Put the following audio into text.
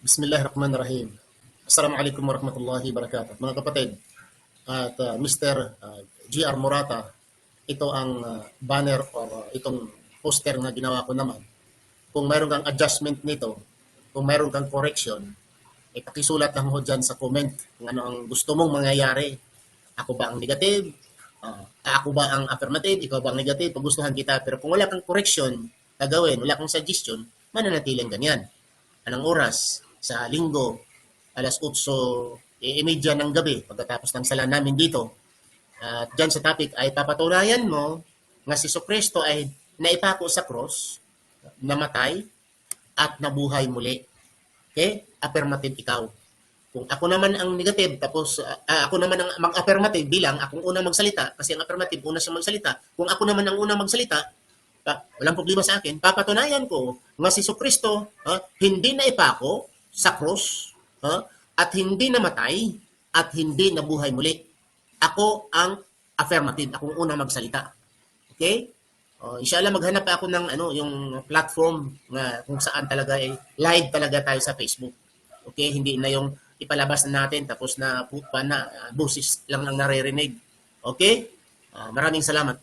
Bismillahirrahmanirrahim. Assalamualaikum warahmatullahi wabarakatuh. Mga kapatid, at Mr. G.R. Morata, ito ang banner or itong poster na ginawa ko naman. Kung mayroon kang adjustment nito, kung mayroon kang correction, pakisulat lang mo dyan sa comment kung ano ang gusto mong mangyayari. Ako ba ang negative? Ako ba ang affirmative? Ikaw ba ang negative? Pagustuhan kita. Pero kung wala kang correction na gawin, wala kang suggestion, mananatiling ganyan. Anong oras? Sa linggo, alas 8:30 ng gabi, pagkatapos ng sala namin dito. At dyan sa topic ay papatunayan mo nga si Kristo ay naipako sa cross, namatay, at nabuhay muli. Okay? Affirmative ikaw. Kung ako naman ang negative, tapos ako naman ang mag-affirmative bilang akong unang magsalita, kasi ang affirmative, una siyang magsalita. Kung ako naman ang unang magsalita, walang problema sa akin, papatunayan ko nga si Kristo hindi na ipako sa cross at hindi namatay at hindi nabuhay muli. Ako ang affirmative, akong unang magsalita. Okay? Inshallah maghanap pa ako ng yung platform na kung saan talaga ay live talaga tayo sa Facebook. Okay, hindi na yung ipalabas na natin tapos na boses lang ang naririnig. Okay? Maraming salamat.